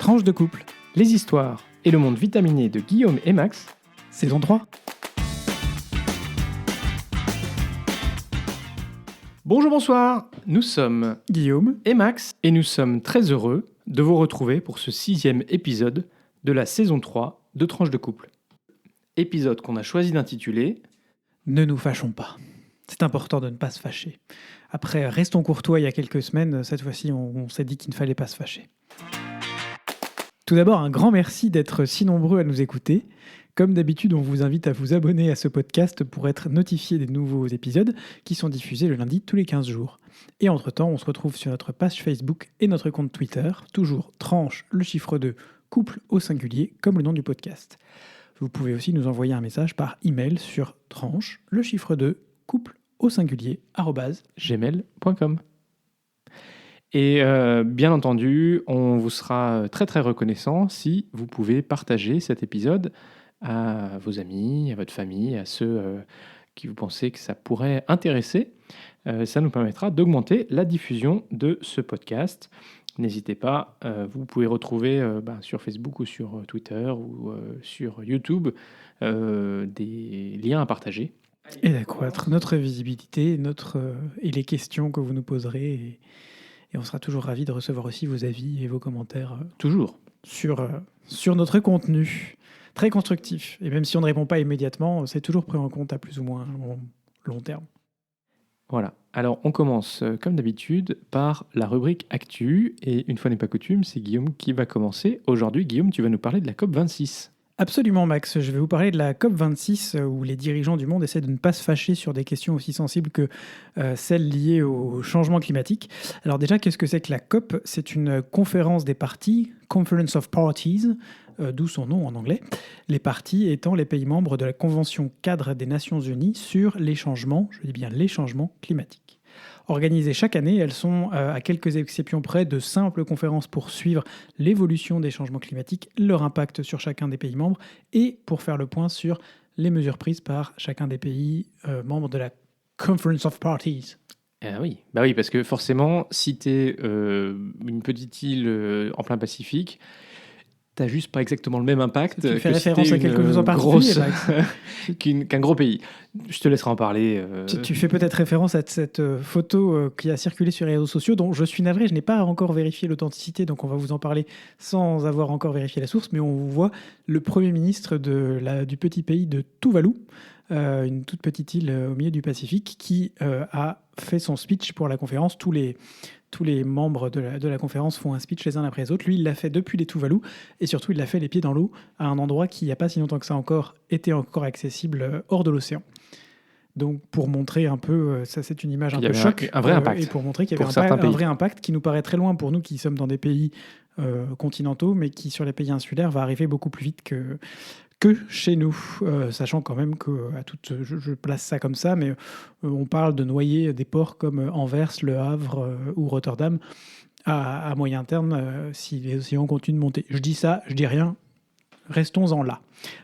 Tranche de couple, les histoires et le monde vitaminé de Guillaume et Max, saison 3. Bonjour, bonsoir, nous sommes Guillaume et Max et nous sommes très heureux de vous retrouver pour ce 6e épisode de la saison 3 de Tranche de couple. Épisode qu'on a choisi d'intituler « Ne nous fâchons pas ». C'est important de ne pas se fâcher. Après, restons courtois il y a quelques semaines, cette fois-ci on s'est dit qu'il ne fallait pas se fâcher. Tout d'abord, un grand merci d'être si nombreux à nous écouter. Comme d'habitude, on vous invite à vous abonner à ce podcast pour être notifié des nouveaux épisodes qui sont diffusés le lundi tous les 15 jours. Et entre-temps, on se retrouve sur notre page Facebook et notre compte Twitter, toujours tranche le chiffre 2, couple au singulier, comme le nom du podcast. Vous pouvez aussi nous envoyer un message par email sur tranche le chiffre 2, couple au singulier, @gmail.com. Et bien entendu, on vous sera très très reconnaissant si vous pouvez partager cet épisode à vos amis, à votre famille, à ceux qui vous pensez que ça pourrait intéresser. Ça nous permettra d'augmenter la diffusion de ce podcast. N'hésitez pas, vous pouvez retrouver sur Facebook ou sur Twitter ou sur YouTube des liens à partager. et d'accroître notre visibilité et les questions que vous nous poserez. Et on sera toujours ravis de recevoir aussi vos avis et vos commentaires Toujours. sur notre contenu. Très constructif. Et même si on ne répond pas immédiatement, c'est toujours pris en compte à plus ou moins long terme. Voilà. Alors, on commence, comme d'habitude, par la rubrique Actu. Et une fois n'est pas coutume, c'est Guillaume qui va commencer. Aujourd'hui, Guillaume, tu vas nous parler de la COP26. Absolument, Max. Je vais vous parler de la COP26, où les dirigeants du monde essaient de ne pas se fâcher sur des questions aussi sensibles que celles liées au changement climatique. Alors déjà, qu'est-ce que c'est que la COP ? C'est une conférence des parties, Conference of Parties, d'où son nom en anglais. Les parties étant les pays membres de la Convention cadre des Nations Unies sur les changements, je dis bien les changements climatiques. Organisées chaque année, elles sont, à quelques exceptions près, de simples conférences pour suivre l'évolution des changements climatiques, leur impact sur chacun des pays membres et pour faire le point sur les mesures prises par chacun des pays membres de la Conference of Parties. Oui, parce que forcément, si tu es une petite île en plein Pacifique, tu n'as juste pas exactement le même impact Tu fais que référence si à quelque chose en particulier, qu'un gros pays. Je te laisserai en parler. Tu fais peut-être référence à cette photo qui a circulé sur les réseaux sociaux, dont je suis navré, je n'ai pas encore vérifié l'authenticité, donc on va vous en parler sans avoir encore vérifié la source, mais on voit le Premier ministre du petit pays de Tuvalu, une toute petite île au milieu du Pacifique, qui a fait son speech pour la conférence. Tous les membres de la conférence font un speech les uns après les autres. Lui, il l'a fait depuis les Tuvalu, et surtout, il l'a fait les pieds dans l'eau, à un endroit qui, il n'y a pas si longtemps que ça était encore accessible hors de l'océan. Donc, pour montrer un peu, ça c'est une image un peu choc, un vrai impact. Et pour montrer qu'il y avait un vrai impact qui nous paraît très loin pour nous qui sommes dans des pays continentaux, mais qui, sur les pays insulaires, va arriver beaucoup plus vite que chez nous, sachant quand même que, je place ça comme ça, mais on parle de noyer des ports comme Anvers, Le Havre ou Rotterdam à moyen terme si les océans continuent de monter. Je dis ça, je dis rien, restons-en là.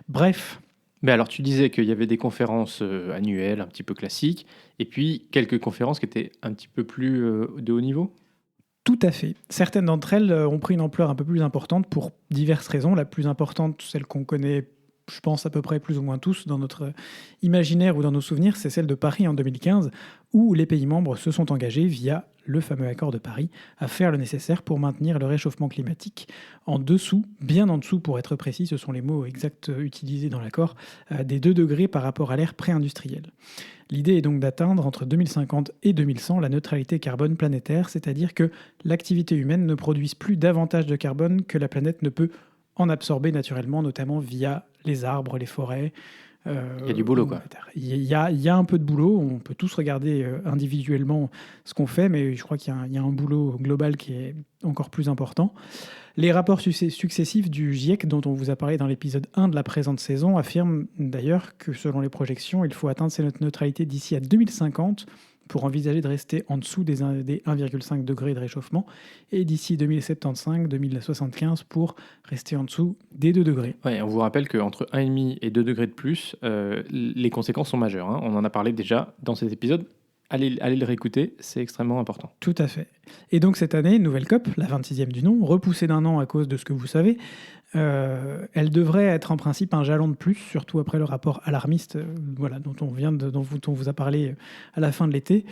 Bref. Mais alors, tu disais qu'il y avait des conférences annuelles, un petit peu classiques, et puis quelques conférences qui étaient un petit peu plus de haut niveau ? Tout à fait. Certaines d'entre elles ont pris une ampleur un peu plus importante pour diverses raisons. La plus importante, celle qu'on connaît, je pense à peu près plus ou moins tous dans notre imaginaire ou dans nos souvenirs, c'est celle de Paris en 2015, où les pays membres se sont engagés via le fameux accord de Paris à faire le nécessaire pour maintenir le réchauffement climatique en dessous, bien en dessous pour être précis, ce sont les mots exacts utilisés dans l'accord, des 2 degrés par rapport à l'ère pré-industrielle. L'idée est donc d'atteindre entre 2050 et 2100 la neutralité carbone planétaire, c'est-à-dire que l'activité humaine ne produise plus davantage de carbone que la planète ne peut en absorber naturellement, notamment via les arbres, les forêts. Il y a du boulot, quoi. Il y a un peu de boulot. On peut tous regarder individuellement ce qu'on fait, mais je crois qu'il y a un boulot global qui est encore plus important. Les rapports successifs du GIEC, dont on vous a parlé dans l'épisode 1 de la présente saison, affirment d'ailleurs que, selon les projections, il faut atteindre cette neutralité d'ici à 2050 pour envisager de rester en dessous des 1,5 degrés de réchauffement, et d'ici 2075 pour rester en dessous des 2 degrés. Ouais, on vous rappelle qu'entre 1,5 et 2 degrés de plus, les conséquences sont majeures. On en a parlé déjà dans cet épisode allez le réécouter, c'est extrêmement important. Tout à fait. Et donc cette année, nouvelle COP, la 26e du nom, repoussée d'1 an à cause de ce que vous savez, elle devrait être en principe un jalon de plus, surtout après le rapport alarmiste dont on vous a parlé à la fin de l'été.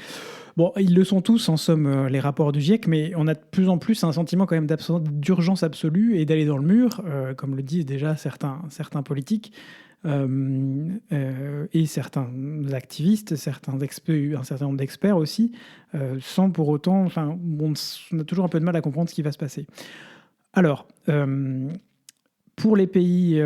Bon, ils le sont tous, en somme, les rapports du GIEC, mais on a de plus en plus un sentiment quand même d'urgence absolue et d'aller dans le mur, comme le disent déjà certains politiques. Et certains activistes, un certain nombre d'experts aussi, sans pour autant... on a toujours un peu de mal à comprendre ce qui va se passer. Alors, pour les pays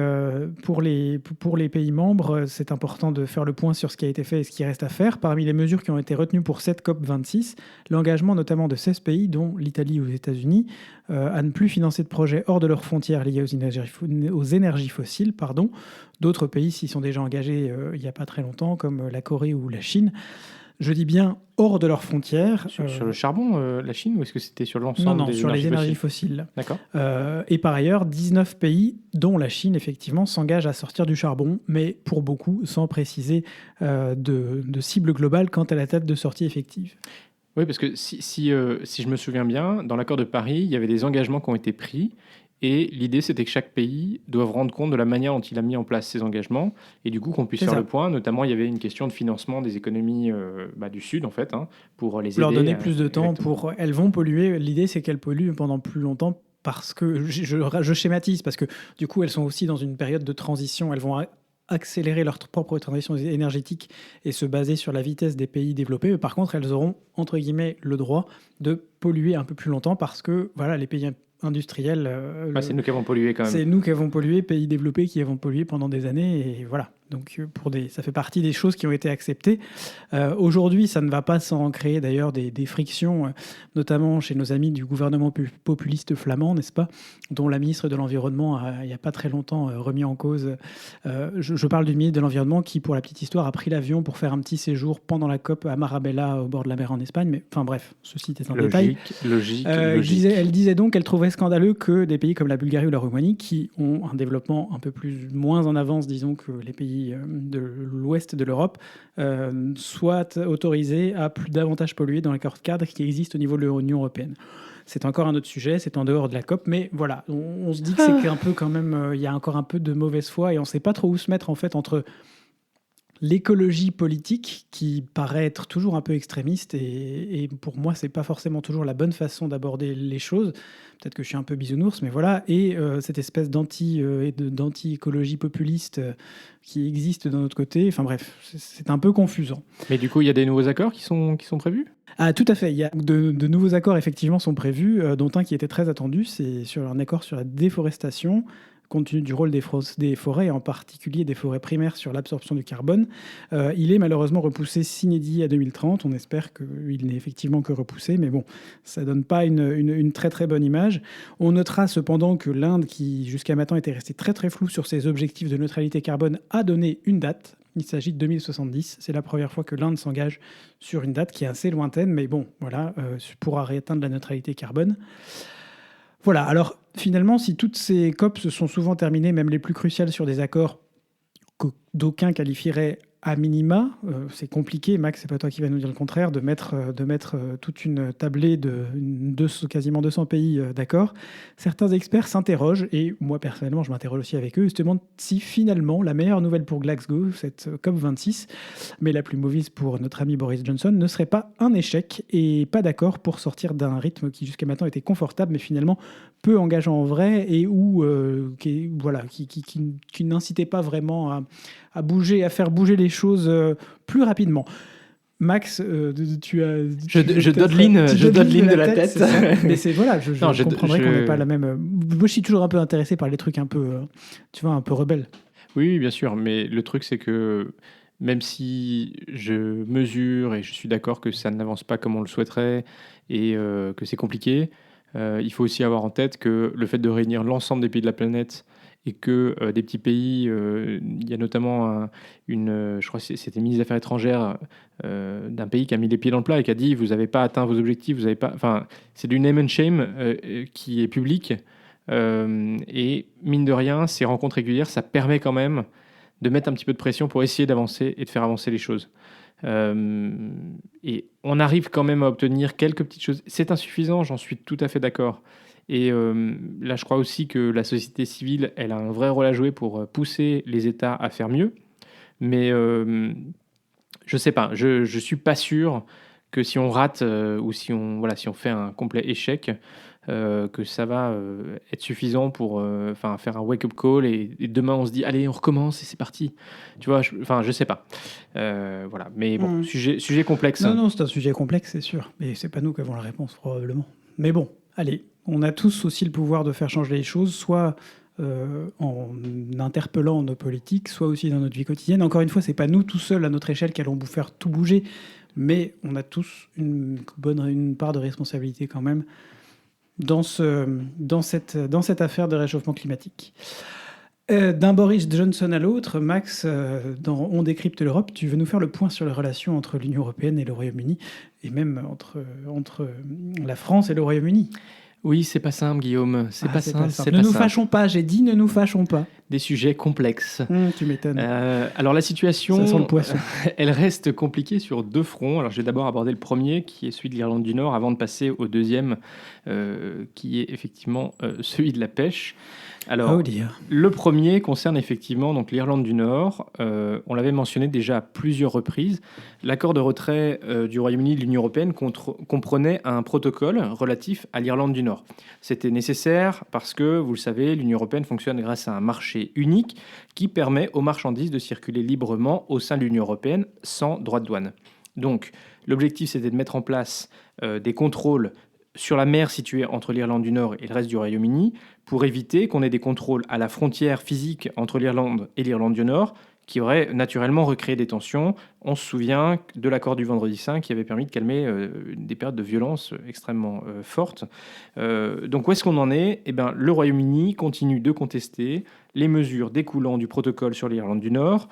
membres, c'est important de faire le point sur ce qui a été fait et ce qui reste à faire. Parmi les mesures qui ont été retenues pour cette COP26, l'engagement notamment de 16 pays, dont l'Italie ou les États-Unis, à ne plus financer de projets hors de leurs frontières liés aux énergies fossiles. D'autres pays s'y sont déjà engagés il n'y a pas très longtemps, comme la Corée ou la Chine. Je dis bien hors de leurs frontières. Sur le charbon, la Chine, ou est-ce que c'était sur l'ensemble Non, sur les énergies fossiles. D'accord. Et par ailleurs, 19 pays, dont la Chine, effectivement, s'engagent à sortir du charbon, mais pour beaucoup, sans préciser de cible globale quant à la date de sortie effective. Oui, parce que si je me souviens bien, dans l'accord de Paris, il y avait des engagements qui ont été pris. Et l'idée, c'était que chaque pays doive rendre compte de la manière dont il a mis en place ses engagements. Et du coup, qu'on puisse faire le point. Notamment, il y avait une question de financement des économies du Sud, en fait, pour les aider. Leur donner plus de temps pour... Elles vont polluer. L'idée, c'est qu'elles polluent pendant plus longtemps parce que... Je schématise, parce que du coup, elles sont aussi dans une période de transition. Elles vont accélérer leur propre transition énergétique et se baser sur la vitesse des pays développés. Par contre, elles auront, entre guillemets, le droit de polluer un peu plus longtemps parce que, voilà, les pays industriels... c'est nous qui avons pollué quand même. C'est nous qui avons pollué, pays développés qui avons pollué pendant des années. Et voilà. Donc, ça fait partie des choses qui ont été acceptées. Aujourd'hui, ça ne va pas sans créer d'ailleurs des frictions, notamment chez nos amis du gouvernement populiste flamand, n'est-ce pas, dont la ministre de l'Environnement a, il n'y a pas très longtemps, remis en cause. Je parle du ministre de l'Environnement qui, pour la petite histoire, a pris l'avion pour faire un petit séjour pendant la COP à Marabella, au bord de la mer en Espagne. Mais enfin bref, ceci est un détail. Logique. Elle disait donc qu'elle trouvait scandaleux que des pays comme la Bulgarie ou la Roumanie, qui ont un développement un peu moins en avance, disons, que les pays de l'ouest de l'Europe, soient autorisés à davantage polluer dans l'accord cadre qui existe au niveau de l'Union européenne. C'est encore un autre sujet, c'est en dehors de la COP, mais voilà, on se dit que c'est un peu quand même, il y a encore un peu de mauvaise foi et on ne sait pas trop où se mettre en fait entre l'écologie politique qui paraît être toujours un peu extrémiste et pour moi c'est pas forcément toujours la bonne façon d'aborder les choses. Peut-être que je suis un peu bisounours, mais voilà. Et cette espèce d'anti-écologie populiste qui existe de notre côté. Enfin bref, c'est un peu confusant. Mais du coup, il y a des nouveaux accords qui sont prévus ? Ah, tout à fait. Il y a de nouveaux accords effectivement sont prévus, dont un qui était très attendu, c'est sur un accord sur la déforestation, compte tenu du rôle des forêts, et en particulier des forêts primaires sur l'absorption du carbone. Il est malheureusement repoussé sine die à 2030. On espère qu'il n'est effectivement que repoussé, mais bon, ça ne donne pas une très très bonne image. On notera cependant que l'Inde, qui jusqu'à maintenant était restée très très floue sur ses objectifs de neutralité carbone, a donné une date. Il s'agit de 2070. C'est la première fois que l'Inde s'engage sur une date qui est assez lointaine, mais bon, voilà, pour atteindre la neutralité carbone. Voilà, alors finalement, si toutes ces COP se sont souvent terminées, même les plus cruciales, sur des accords que d'aucuns qualifieraient à minima, c'est compliqué, Max, c'est pas toi qui vas nous dire le contraire, de mettre toute une tablée de quasiment 200 pays d'accord. Certains experts s'interrogent, et moi personnellement je m'interroge aussi avec eux, ils se demandent si finalement la meilleure nouvelle pour Glasgow, cette COP26, mais la plus mauvaise pour notre ami Boris Johnson, ne serait pas un échec et pas d'accord pour sortir d'un rythme qui jusqu'à maintenant était confortable, mais finalement peu engageant en vrai et qui n'incitait pas vraiment à bouger, à faire bouger les choses plus rapidement. Max, tu as... Je dodeline de la tête. Mais c'est voilà, je comprendrais qu'on n'ait pas la même... Moi, je suis toujours un peu intéressé par les trucs un peu, tu vois, un peu rebelles. Oui, bien sûr, mais le truc, c'est que même si je mesure et je suis d'accord que ça n'avance pas comme on le souhaiterait et que c'est compliqué, il faut aussi avoir en tête que le fait de réunir l'ensemble des pays de la planète et que des petits pays, il y a notamment je crois que c'était ministre des Affaires étrangères d'un pays qui a mis les pieds dans le plat et qui a dit vous n'avez pas atteint vos objectifs, vous n'avez pas, enfin c'est du name and shame qui est public et mine de rien ces rencontres régulières ça permet quand même de mettre un petit peu de pression pour essayer d'avancer et de faire avancer les choses. Et on arrive quand même à obtenir quelques petites choses. C'est insuffisant, j'en suis tout à fait d'accord. Et là, je crois aussi que la société civile, elle a un vrai rôle à jouer pour pousser les États à faire mieux. Mais je sais pas, je suis pas sûr que si on rate ou si on fait un complet échec, que ça va être suffisant pour faire un wake-up call et demain on se dit allez on recommence et c'est parti. Tu vois, je sais pas. Voilà, mais bon, sujet complexe. Non, c'est un sujet complexe, c'est sûr. Mais c'est pas nous qui avons la réponse, probablement. Mais bon, allez, on a tous aussi le pouvoir de faire changer les choses, soit en interpellant nos politiques, soit aussi dans notre vie quotidienne. Encore une fois, c'est pas nous tout seuls à notre échelle qui allons vous faire tout bouger, mais on a tous une part de responsabilité quand même dans cette affaire de réchauffement climatique. D'un Boris Johnson à l'autre, Max, dans On décrypte l'Europe, tu veux nous faire le point sur les relations entre l'Union européenne et le Royaume-Uni, et même entre la France et le Royaume-Uni. Oui, c'est pas simple, Guillaume. C'est pas simple. Ne nous fâchons pas, j'ai dit ne nous fâchons pas. Des sujets complexes. Tu m'étonnes. Alors la situation, ça sent le poisson. Elle reste compliquée sur deux fronts. Alors je vais d'abord aborder le premier, qui est celui de l'Irlande du Nord, avant de passer au deuxième, qui est effectivement celui de la pêche. Alors, le premier concerne effectivement donc l'Irlande du Nord. On l'avait mentionné déjà à plusieurs reprises. L'accord de retrait du Royaume-Uni de l'Union européenne comprenait un protocole relatif à l'Irlande du Nord. C'était nécessaire parce que, vous le savez, l'Union européenne fonctionne grâce à un marché unique qui permet aux marchandises de circuler librement au sein de l'Union européenne sans droit de douane. Donc, l'objectif, c'était de mettre en place des contrôles sur la mer située entre l'Irlande du Nord et le reste du Royaume-Uni, pour éviter qu'on ait des contrôles à la frontière physique entre l'Irlande et l'Irlande du Nord, qui auraient naturellement recréé des tensions. On se souvient de l'accord du Vendredi Saint qui avait permis de calmer des périodes de violence extrêmement fortes. Donc où est-ce qu'on en est ? Eh bien, le Royaume-Uni continue de contester les mesures découlant du protocole sur l'Irlande du Nord.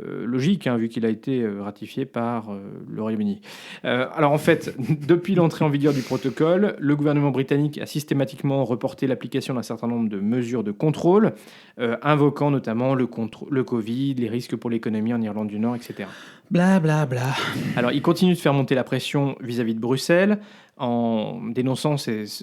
Logique, vu qu'il a été ratifié par le Royaume-Uni. Alors en fait, depuis l'entrée en vigueur du protocole, le gouvernement britannique a systématiquement reporté l'application d'un certain nombre de mesures de contrôle, invoquant notamment le Covid, les risques pour l'économie en Irlande du Nord, etc. Bla bla bla. Alors il continue de faire monter la pression vis-à-vis de Bruxelles, en dénonçant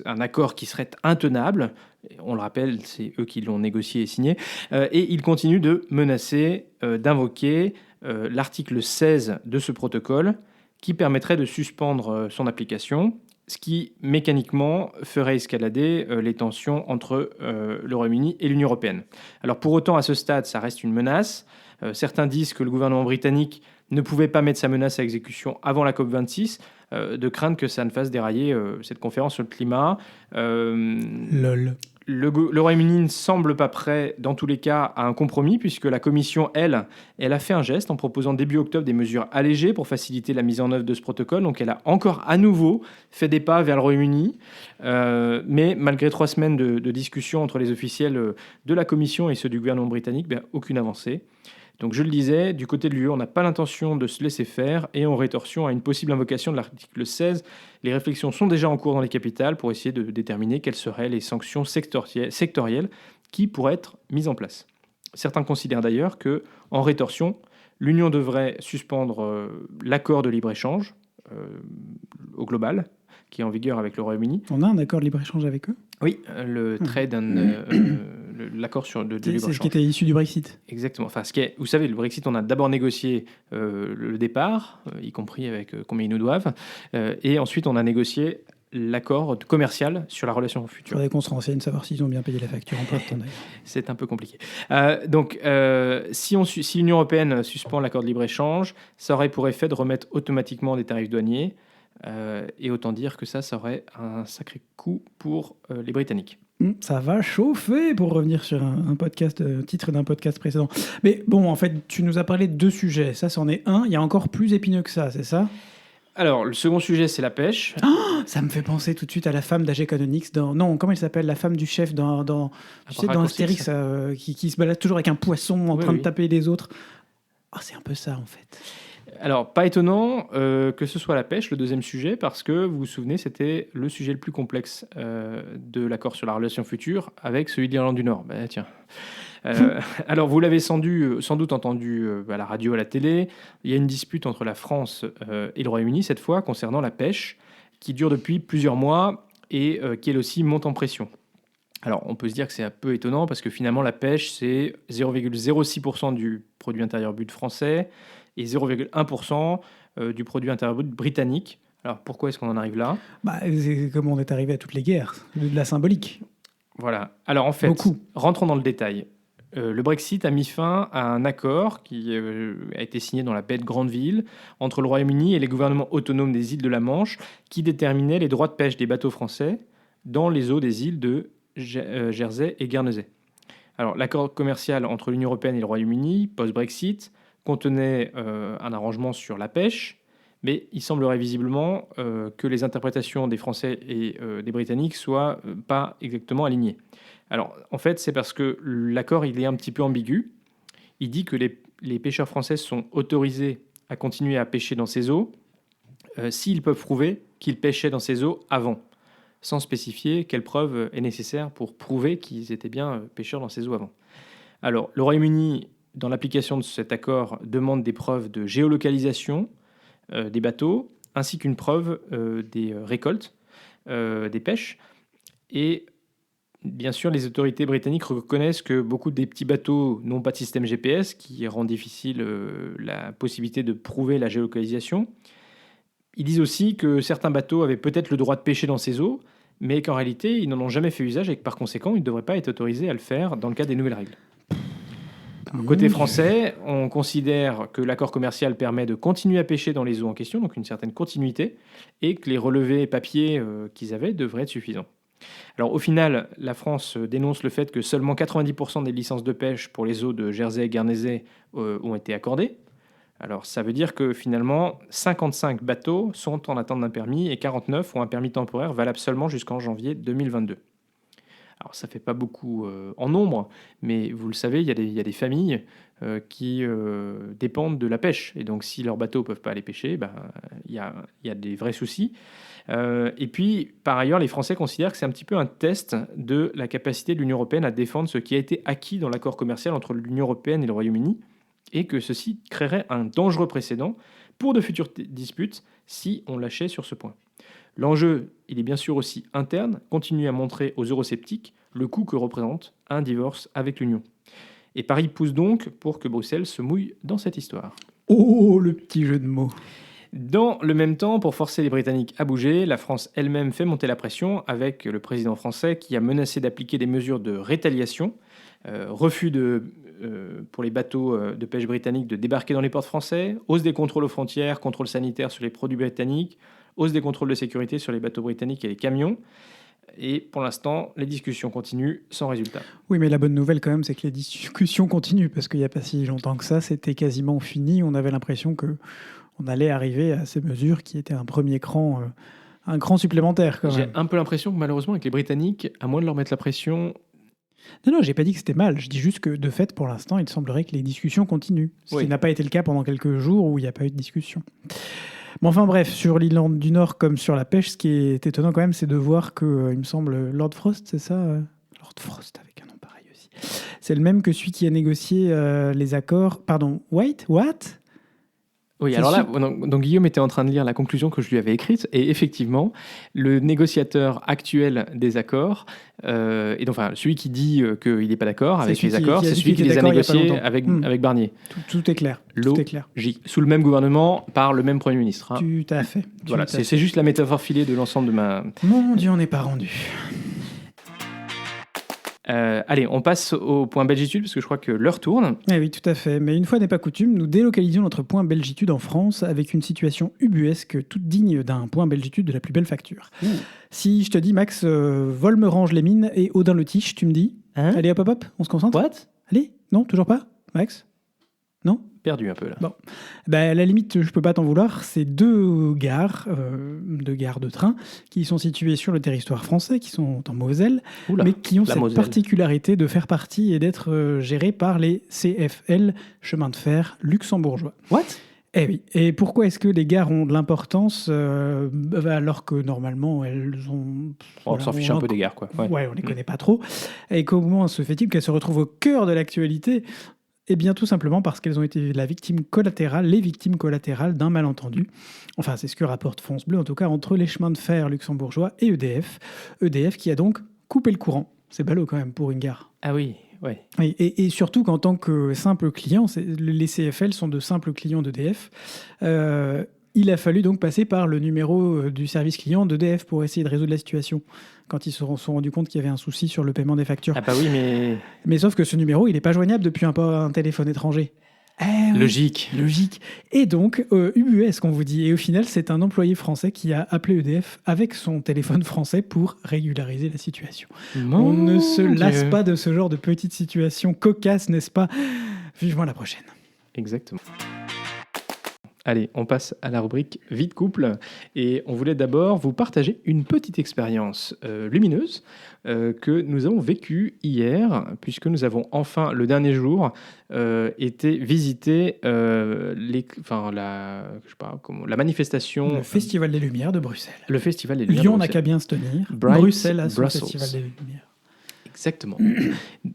un accord qui serait intenable. On le rappelle, c'est eux qui l'ont négocié et signé. Et il continue de menacer, d'invoquer l'article 16 de ce protocole qui permettrait de suspendre son application, ce qui mécaniquement ferait escalader les tensions entre le Royaume-Uni et l'Union européenne. Alors pour autant, à ce stade, ça reste une menace. Certains disent que le gouvernement britannique ne pouvait pas mettre sa menace à exécution avant la COP26, de crainte que ça ne fasse dérailler cette conférence sur le climat. Lol. Le Royaume-Uni ne semble pas prêt, dans tous les cas, à un compromis, puisque la Commission, elle a fait un geste en proposant début octobre des mesures allégées pour faciliter la mise en œuvre de ce protocole. Donc elle a encore à nouveau fait des pas vers le Royaume-Uni. Mais malgré 3 semaines de discussion entre les officiels de la Commission et ceux du gouvernement britannique, aucune avancée. Donc je le disais, du côté de l'UE, on n'a pas l'intention de se laisser faire, et en rétorsion à une possible invocation de l'article 16, les réflexions sont déjà en cours dans les capitales pour essayer de déterminer quelles seraient les sanctions sectorielles qui pourraient être mises en place. Certains considèrent d'ailleurs que, en rétorsion, l'Union devrait suspendre l'accord de libre-échange au global, qui est en vigueur avec le Royaume-Uni. On a un accord de libre-échange avec eux ? Oui, le trade l'accord de libre-échange. C'est ce qui était issu du Brexit. Exactement. Enfin, vous savez, le Brexit, on a d'abord négocié le départ, y compris avec combien ils nous doivent, et ensuite on a négocié l'accord commercial sur la relation future. Il faudrait qu'on se renseigne, savoir s'ils ont bien payé la facture en preuve. C'est un peu compliqué. Donc, si l'Union européenne suspend l'accord de libre-échange, ça aurait pour effet de remettre automatiquement des tarifs douaniers, et autant dire que ça aurait un sacré coût pour les Britanniques. Ça va chauffer, pour revenir sur un podcast, titre d'un podcast précédent. Mais bon, en fait, tu nous as parlé de 2 sujets. Ça, c'en est un. Il y a encore plus épineux que ça, c'est ça ? Alors, le second sujet, c'est la pêche. Oh, ça me fait penser tout de suite à la femme d'AG Economics dans... Non, comment elle s'appelle ? La femme du chef dans Astérix, qui se balade toujours avec un poisson en train de taper les autres. Oh, c'est un peu ça, en fait. Alors, pas étonnant que ce soit la pêche, le deuxième sujet, parce que, vous vous souvenez, c'était le sujet le plus complexe de l'accord sur la relation future avec celui de l'Irlande du Nord. Tiens. Alors, vous l'avez sans doute entendu à la radio, à la télé. Il y a une dispute entre la France et le Royaume-Uni, cette fois, concernant la pêche, qui dure depuis plusieurs mois et qui, elle aussi, monte en pression. Alors, on peut se dire que c'est un peu étonnant parce que finalement, la pêche, c'est 0,06% du produit intérieur brut français et 0,1% du produit intérieur brut britannique. Alors, pourquoi est-ce qu'on en arrive là ? C'est comme on est arrivé à toutes les guerres, de la symbolique. Voilà. Alors, en fait, rentrons dans le détail. Le Brexit a mis fin à un accord qui a été signé dans la baie de Granville entre le Royaume-Uni et les gouvernements autonomes des îles de la Manche qui déterminaient les droits de pêche des bateaux français dans les eaux des îles de Jersey et Guernesey. Alors, l'accord commercial entre l'Union européenne et le Royaume-Uni, post-Brexit, contenait un arrangement sur la pêche, mais il semblerait visiblement que les interprétations des Français et des Britanniques soient pas exactement alignées. Alors, en fait, c'est parce que l'accord il est un petit peu ambigu. Il dit que les pêcheurs français sont autorisés à continuer à pêcher dans ces eaux s'ils peuvent prouver qu'ils pêchaient dans ces eaux avant, sans spécifier quelle preuve est nécessaire pour prouver qu'ils étaient bien pêcheurs dans ces eaux avant. Alors, le Royaume-Uni, dans l'application de cet accord, demande des preuves de géolocalisation des bateaux, ainsi qu'une preuve des récoltes, des pêches. Et bien sûr, les autorités britanniques reconnaissent que beaucoup des petits bateaux n'ont pas de système GPS, qui rend difficile la possibilité de prouver la géolocalisation. Ils disent aussi que certains bateaux avaient peut-être le droit de pêcher dans ces eaux, mais qu'en réalité, ils n'en ont jamais fait usage et que par conséquent, ils ne devraient pas être autorisés à le faire dans le cadre des nouvelles règles. Côté français, on considère que l'accord commercial permet de continuer à pêcher dans les eaux en question, donc une certaine continuité, et que les relevés papier qu'ils avaient devraient être suffisants. Alors au final, la France dénonce le fait que seulement 90% des licences de pêche pour les eaux de Jersey et Guernesey ont été accordées. Alors ça veut dire que finalement, 55 bateaux sont en attente d'un permis et 49 ont un permis temporaire valable seulement jusqu'en janvier 2022. Alors ça ne fait pas beaucoup en nombre, mais vous le savez, il y a des familles qui dépendent de la pêche. Et donc si leurs bateaux ne peuvent pas aller pêcher, il y a des vrais soucis. Et puis, par ailleurs, les Français considèrent que c'est un petit peu un test de la capacité de l'Union européenne à défendre ce qui a été acquis dans l'accord commercial entre l'Union européenne et le Royaume-Uni, et que ceci créerait un dangereux précédent pour de futures disputes si on lâchait sur ce point. L'enjeu, il est bien sûr aussi interne, continuer à montrer aux eurosceptiques le coût que représente un divorce avec l'Union. Et Paris pousse donc pour que Bruxelles se mouille dans cette histoire. Oh, le petit jeu de mots. Dans le même temps, pour forcer les Britanniques à bouger, la France elle-même fait monter la pression avec le président français qui a menacé d'appliquer des mesures de rétaliation, refus pour les bateaux de pêche britanniques de débarquer dans les ports français, hausse des contrôles aux frontières, contrôles sanitaires sur les produits britanniques, hausse des contrôles de sécurité sur les bateaux britanniques et les camions. Et pour l'instant, les discussions continuent sans résultat. Oui, mais la bonne nouvelle quand même, c'est que les discussions continuent, parce qu'il n'y a pas si longtemps que ça, c'était quasiment fini. On avait l'impression qu'on allait arriver à ces mesures qui étaient un premier cran, un cran supplémentaire. Quand même. J'ai un peu l'impression que malheureusement, avec les Britanniques, à moins de leur mettre la pression... Non, j'ai pas dit que c'était mal. Je dis juste que, de fait, pour l'instant, il semblerait que les discussions continuent. Ce qui n'a pas été le cas pendant quelques jours où il n'y a pas eu de discussion. Mais enfin bref, sur l'Irlande du Nord comme sur la pêche, ce qui est étonnant quand même, c'est de voir que, il me semble, Lord Frost, c'est ça Lord Frost, avec un nom pareil aussi. C'est le même que celui qui a négocié les accords... Pardon, White What Oui, alors là, donc Guillaume était en train de lire la conclusion que je lui avais écrite, et effectivement, le négociateur actuel des accords, et donc enfin, celui qui dit qu'il n'est pas d'accord avec les accords, c'est celui qui les a négociés avec Barnier. Tout est clair. Sous le même gouvernement, par le même Premier ministre. Hein. Tout à fait. Voilà, c'est juste la métaphore filée de l'ensemble de ma... Mon Dieu, on n'est pas rendu. Allez, on passe au point belgitude, parce que je crois que l'heure tourne. Eh oui, tout à fait. Mais une fois n'est pas coutume, nous délocalisons notre point belgitude en France avec une situation ubuesque, toute digne d'un point belgitude de la plus belle facture. Si je te dis, Max, Vol me range les mines et Odin le tiche, tu me dis allez, hop, hop, hop, on se concentre. What? Allez, non, toujours pas, Max? Non? Perdu un peu là. Bon, à la limite, je peux pas t'en vouloir. C'est deux gares de train qui sont situées sur le territoire français, qui sont en Moselle, mais qui ont cette particularité de faire partie et d'être gérées par les CFL, chemins de fer luxembourgeois. What? Eh oui. Et pourquoi est-ce que les gares ont de l'importance alors que normalement elles ont... On s'en fiche un peu des gares, quoi. Ouais, on les connaît pas trop. Et comment se fait-il qu'elles se retrouvent au cœur de l'actualité? Eh bien, tout simplement parce qu'elles ont été les victimes collatérales d'un malentendu. Enfin, c'est ce que rapporte France Bleu, en tout cas, entre les chemins de fer luxembourgeois et EDF. EDF qui a donc coupé le courant. C'est ballot quand même pour une gare. Ah oui, ouais. Et surtout qu'en tant que simple client, les CFL sont de simples clients d'EDF. Il a fallu donc passer par le numéro du service client d'EDF pour essayer de résoudre la situation, quand ils se sont rendus compte qu'il y avait un souci sur le paiement des factures. Ah bah oui, mais... Mais sauf que ce numéro, il n'est pas joignable depuis un téléphone étranger. Logique. Logique. Et donc, UBS, qu'on vous dit. Et au final, c'est un employé français qui a appelé EDF avec son téléphone français pour régulariser la situation. On ne se lasse pas de ce genre de petites situations cocasses, n'est-ce pas? Vivement la prochaine. Exactement. Allez, on passe à la rubrique Vie de couple. Et on voulait d'abord vous partager une petite expérience lumineuse que nous avons vécue hier, puisque nous avons enfin, le dernier jour, été visiter la manifestation... Le Festival des Lumières de Bruxelles. Le Festival des Lumières Lyon de n'a Bruxelles. qu'à bien se tenir. Bruxelles a son Brussels. Festival des Lumières. Exactement.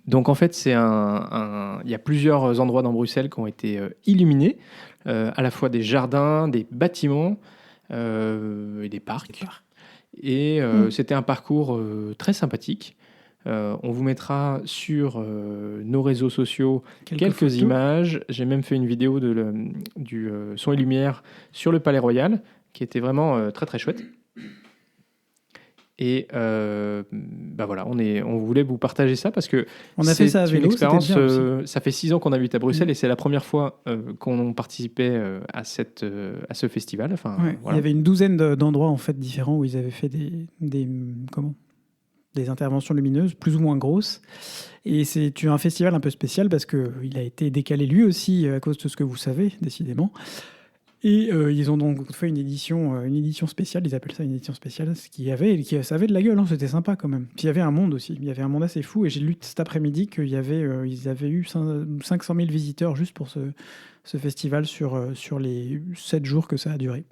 Donc en fait, il y a plusieurs endroits dans Bruxelles qui ont été illuminés, à la fois des jardins, des bâtiments et des parcs. Et c'était un parcours très sympathique. On vous mettra sur nos réseaux sociaux quelques images. J'ai même fait une vidéo du son et lumière sur le Palais Royal, qui était vraiment très très chouette. Et voilà, on voulait vous partager ça parce que on a fait ça à vélo, c'était bien aussi. Ça fait 6 ans qu'on habite à Bruxelles et c'est la première fois qu'on participait à ce festival. Enfin, ouais, voilà. Il y avait une douzaine d'endroits en fait différents où ils avaient fait des interventions lumineuses plus ou moins grosses. Et c'est un festival un peu spécial parce qu'il a été décalé lui aussi à cause de ce que vous savez, décidément. Et ils ont donc fait une édition spéciale, ils appellent ça une édition spéciale, ça avait de la gueule, hein, c'était sympa quand même. Puis il y avait un monde aussi, il y avait un monde assez fou, et j'ai lu cet après-midi qu'ils avaient eu 500 000 visiteurs juste pour ce festival sur les 7 jours que ça a duré.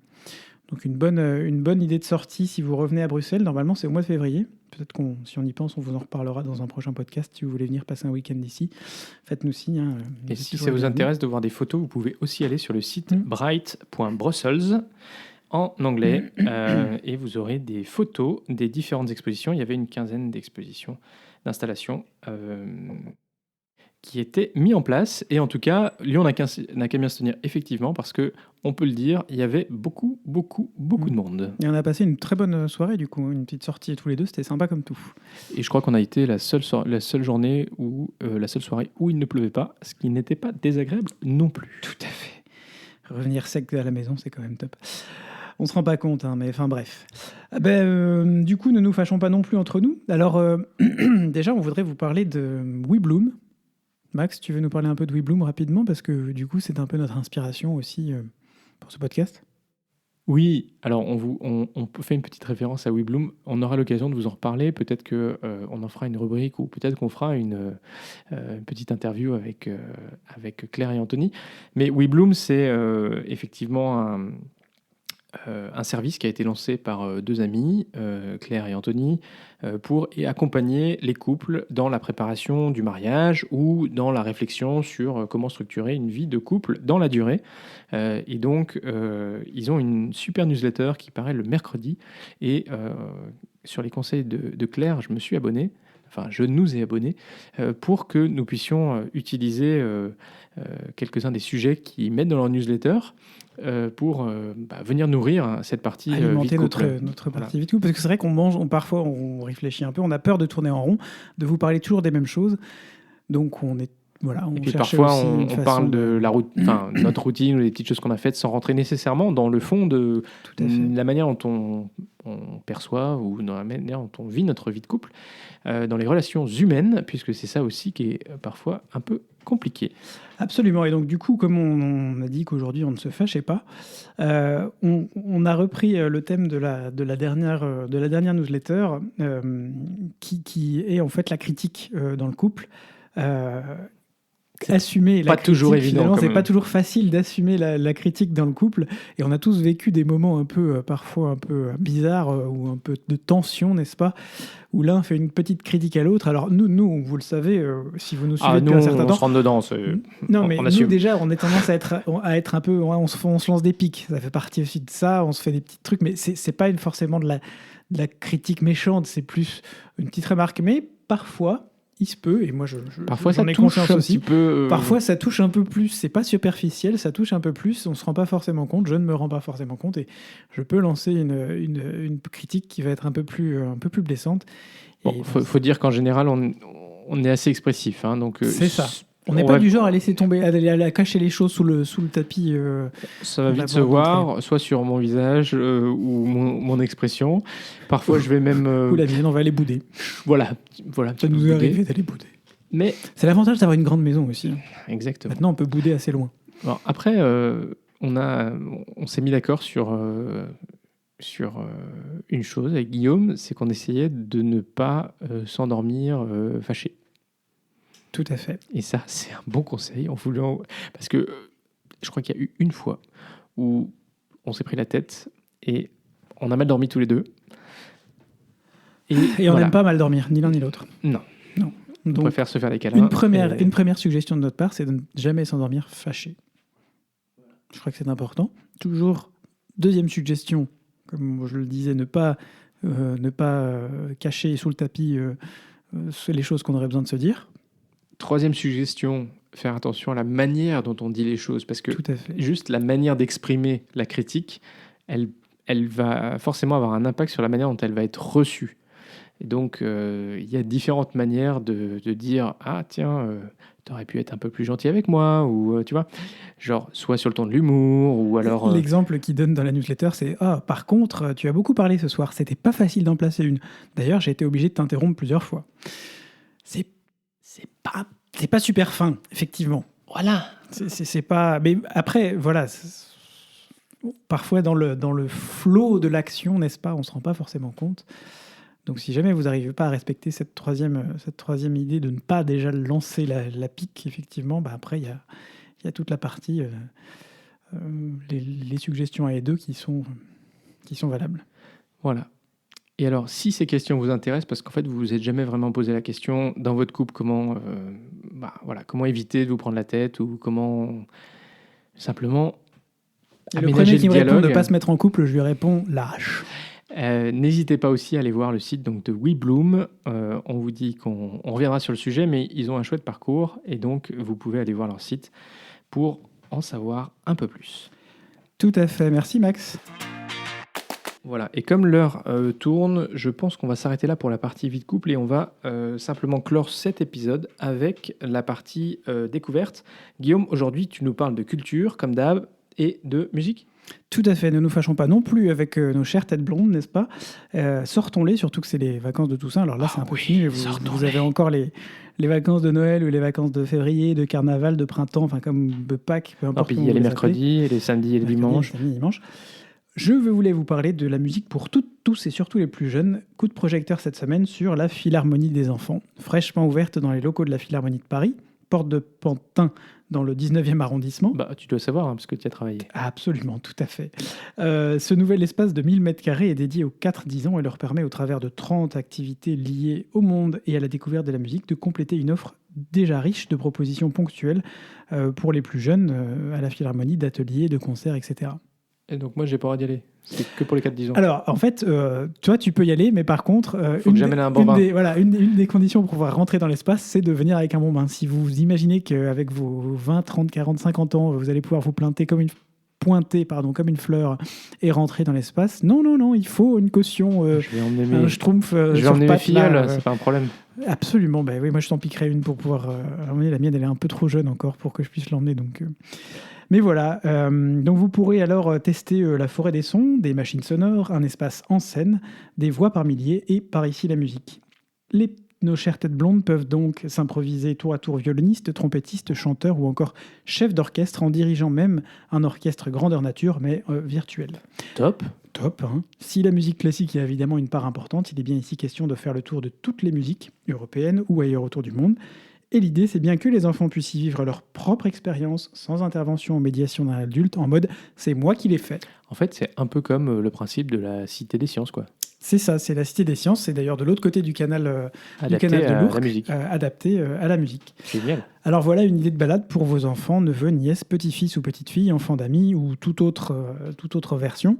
Donc une bonne idée de sortie si vous revenez à Bruxelles, normalement c'est au mois de février. Peut-être si on y pense, on vous en reparlera dans un prochain podcast. Si vous voulez venir passer un week-end ici, faites-nous signe. Hein, et si ça vous intéresse de voir des photos, vous pouvez aussi aller sur le site bright.brussels en anglais et vous aurez des photos des différentes expositions. Il y avait une quinzaine d'expositions, d'installations qui étaient mis en place. Et en tout cas, Lyon n'a qu'à bien se tenir effectivement parce que, on peut le dire, il y avait beaucoup de monde. Et on a passé une très bonne soirée du coup, une petite sortie tous les deux, c'était sympa comme tout. Et je crois qu'on a été la seule journée la seule soirée où il ne pleuvait pas, ce qui n'était pas désagréable non plus. Tout à fait. Revenir sec à la maison, c'est quand même top. On se rend pas compte, hein, mais enfin bref. Du coup, ne nous fâchons pas non plus entre nous. Alors, déjà, on voudrait vous parler de WeBloom. Max, tu veux nous parler un peu de WeBloom rapidement parce que du coup, c'est un peu notre inspiration aussi pour ce podcast. Oui, alors on fait une petite référence à WeBloom. On aura l'occasion de vous en reparler. Peut-être qu'on en fera une rubrique ou peut-être qu'on fera une petite interview avec Claire et Anthony. Mais WeBloom, c'est effectivement un service qui a été lancé par deux amis, Claire et Anthony, pour accompagner les couples dans la préparation du mariage ou dans la réflexion sur comment structurer une vie de couple dans la durée. Et donc, ils ont une super newsletter qui paraît le mercredi. Et sur les conseils de Claire, je me suis abonné. Enfin, je nous ai abonnés pour que nous puissions utiliser quelques-uns des sujets qu'ils mettent dans leur newsletter pour venir nourrir cette partie alimenter vie de couple. notre partie vie de couple. Parce que c'est vrai parfois on réfléchit un peu, on a peur de tourner en rond, de vous parler toujours des mêmes choses. Donc on est et puis parfois on parle de notre routine ou des petites choses qu'on a faites sans rentrer nécessairement dans le fond de la manière dont on perçoit ou dans la manière dont on vit notre vie de couple, dans les relations humaines, puisque c'est ça aussi qui est parfois un peu compliqué. Absolument. Et donc du coup, comme on a dit qu'aujourd'hui on ne se fâchait pas, on a repris le thème de la dernière newsletter qui est en fait la critique dans le couple. assumer la pas toujours critique, évident, finalement, quand c'est même. pas toujours facile d'assumer la critique dans le couple. Et on a tous vécu des moments un peu, parfois un peu bizarres ou un peu de tension, n'est-ce pas? Où l'un fait une petite critique à l'autre. Alors nous, vous le savez, si vous nous suivez Ah, depuis nous, un certain on temps. se rentre dedans. Non, mais on nous, assume. déjà, on a tendance à être un peu. Ouais, on se lance des pics. Ça fait partie aussi de ça. On se fait des petits trucs. Mais c'est pas forcément de la critique méchante. C'est plus une petite remarque. Mais parfois, il se peut. Et moi, Parfois, j'en ça ai touche conscience un aussi. petit peu. Parfois, ça touche un peu plus. C'est pas superficiel. Ça touche un peu plus. On se rend pas forcément compte. Je ne me rends pas forcément compte. Et je peux lancer une critique qui va être un peu plus blessante. Bon, faut dire qu'en général, on est assez expressif. Hein, donc, c'est ça. On n'est pas du genre à laisser tomber, à cacher les choses sous le tapis. Ça va on vite va se voir, soit sur mon visage ou mon expression. Parfois, je vais même. Ou la mienne, on va aller bouder. Voilà. Ça nous est arrivé d'aller bouder. Mais c'est l'avantage d'avoir une grande maison aussi. Exactement. Maintenant, on peut bouder assez loin. Alors, après, on s'est mis d'accord sur une chose avec Guillaume, c'est qu'on essayait de ne pas s'endormir fâché. Tout à fait. Et ça, c'est un bon conseil. Parce que je crois qu'il y a eu une fois où on s'est pris la tête et on a mal dormi tous les deux. Et on n'aime pas mal dormir, ni l'un ni l'autre. Non. Donc, on préfère se faire des câlins. Une première suggestion de notre part, c'est de ne jamais s'endormir fâché. Je crois que c'est important. Toujours, deuxième suggestion, comme je le disais, ne pas cacher sous le tapis les choses qu'on aurait besoin de se dire. Troisième suggestion, faire attention à la manière dont on dit les choses, parce que Tout à fait. Juste la manière d'exprimer la critique, elle va forcément avoir un impact sur la manière dont elle va être reçue. Et donc, il y a différentes manières de dire « Ah, tiens, t'aurais pu être un peu plus gentil avec moi » ou tu vois, genre soit sur le ton de l'humour ou alors... L'exemple qu'il donne dans la newsletter, c'est « Ah, par contre, tu as beaucoup parlé ce soir, c'était pas facile d'en placer une. D'ailleurs, j'ai été obligé de t'interrompre plusieurs fois. » C'est pas super fin, effectivement. Voilà. C'est pas... Mais après, voilà... Parfois, dans le flow de l'action, n'est-ce pas, on se rend pas forcément compte. Donc, si jamais vous n'arrivez pas à respecter cette troisième idée de ne pas déjà lancer la pique, effectivement, bah après, il y a toute la partie, les suggestions A et 2 qui sont valables. Voilà. Et alors, si ces questions vous intéressent, parce qu'en fait, vous vous êtes jamais vraiment posé la question dans votre couple, comment éviter de vous prendre la tête ou comment simplement et le premier qui me répond de ne pas se mettre en couple, je lui réponds lâche. N'hésitez pas aussi à aller voir le site donc, de WeBloom. On vous dit qu'on reviendra sur le sujet, mais ils ont un chouette parcours et donc vous pouvez aller voir leur site pour en savoir un peu plus. Tout à fait. Merci Max. Voilà, et comme l'heure tourne, je pense qu'on va s'arrêter là pour la partie vie de couple et on va simplement clore cet épisode avec la partie découverte. Guillaume, aujourd'hui, tu nous parles de culture, comme d'hab, et de musique. Tout à fait, ne nous fâchons pas non plus avec nos chères têtes blondes, n'est-ce pas ? Sortons-les, surtout que c'est les vacances de Toussaint. Alors là, c'est un peu fini, vous avez encore les vacances de Noël ou les vacances de février, de carnaval, de printemps, enfin comme de Pâques, peu importe. Il y a les mercredis, et les samedis et les dimanches. Je voulais vous parler de la musique pour toutes, tous et surtout les plus jeunes. Coup de projecteur cette semaine sur la Philharmonie des enfants, fraîchement ouverte dans les locaux de la Philharmonie de Paris, porte de Pantin dans le 19e arrondissement. Bah, tu dois savoir, parce que tu as travaillé. Absolument, tout à fait. Ce nouvel espace de 1000 m² est dédié aux 4-10 ans et leur permet, au travers de 30 activités liées au monde et à la découverte de la musique, de compléter une offre déjà riche de propositions ponctuelles pour les plus jeunes à la Philharmonie, d'ateliers, de concerts, etc. Et donc moi, j'ai pas le droit d'y aller. C'est que pour les 4-10 ans. Alors, en fait, toi, tu peux y aller, mais par contre, faut que j'amène un bon bain. Une des conditions pour pouvoir rentrer dans l'espace, c'est de venir avec un bon bain. Si vous imaginez qu'avec vos 20, 30, 40, 50 ans, vous allez pouvoir vous pointer comme une fleur et rentrer dans l'espace, non, il faut une caution, je vais emmener un schtroumpf je vais emmener mes filles, c'est pas un problème. Absolument, bah oui, moi je t'en piquerai une pour pouvoir emmener. La mienne, elle est un peu trop jeune encore pour que je puisse l'emmener, donc... Mais voilà, donc vous pourrez alors tester la forêt des sons, des machines sonores, un espace en scène, des voix par milliers et par ici la musique. Nos chères têtes blondes peuvent donc s'improviser tour à tour violonistes, trompettistes, chanteurs ou encore chefs d'orchestre en dirigeant même un orchestre grandeur nature mais virtuel. Top, hein. Si la musique classique a évidemment une part importante, il est bien ici question de faire le tour de toutes les musiques européennes ou ailleurs autour du monde. Et l'idée, c'est bien que les enfants puissent y vivre leur propre expérience sans intervention ou médiation d'un adulte en mode « c'est moi qui l'ai fait ». En fait, c'est un peu comme le principe de la Cité des Sciences, quoi. C'est ça, c'est la Cité des Sciences. C'est d'ailleurs de l'autre côté du canal Adapté de à l'Ourcq, la musique. adapté à la musique. Génial. Alors voilà une idée de balade pour vos enfants, neveux, nièces, petits-fils ou petites-filles, enfants d'amis ou toute autre version.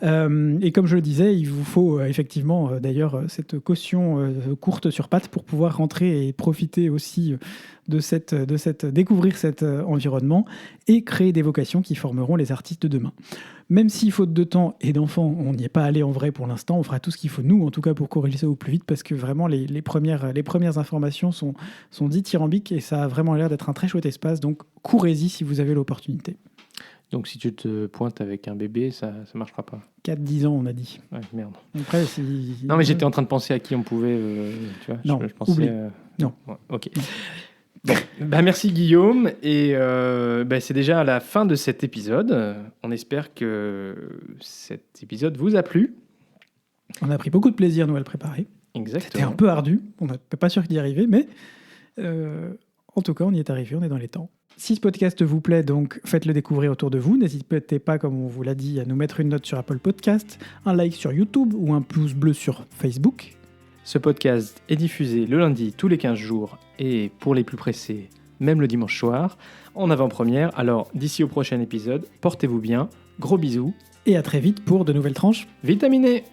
Et comme je le disais, il vous faut effectivement d'ailleurs cette caution courte sur pattes pour pouvoir rentrer et profiter aussi de découvrir cet environnement et créer des vocations qui formeront les artistes de demain. Même si, faute de temps et d'enfants, on n'y est pas allé en vrai pour l'instant, on fera tout ce qu'il faut, nous, en tout cas, pour corriger ça au plus vite, parce que vraiment, les premières informations sont dithyrambiques et ça a vraiment l'air d'être un très chouette espace. Donc, courez-y si vous avez l'opportunité. Donc, si tu te pointes avec un bébé, ça ne marchera pas. 4-10 ans, on a dit. Ouais, merde. Après, Non, mais j'étais en train de penser à qui on pouvait... tu vois, non, je pensais, oublie. Non. Ouais, ok. Bon, merci Guillaume. Et c'est déjà la fin de cet épisode. On espère que cet épisode vous a plu. On a pris beaucoup de plaisir, nous, à le préparer. Exactement. C'était un peu ardu. On n'est pas sûr d'y arriver, mais en tout cas, on y est arrivé. On est dans les temps. Si ce podcast vous plaît, donc faites-le découvrir autour de vous. N'hésitez pas, comme on vous l'a dit, à nous mettre une note sur Apple Podcast, un like sur YouTube ou un pouce bleu sur Facebook. Ce podcast est diffusé le lundi tous les 15 jours et pour les plus pressés, même le dimanche soir, en avant-première. Alors d'ici au prochain épisode, portez-vous bien, gros bisous. Et à très vite pour de nouvelles tranches vitaminées.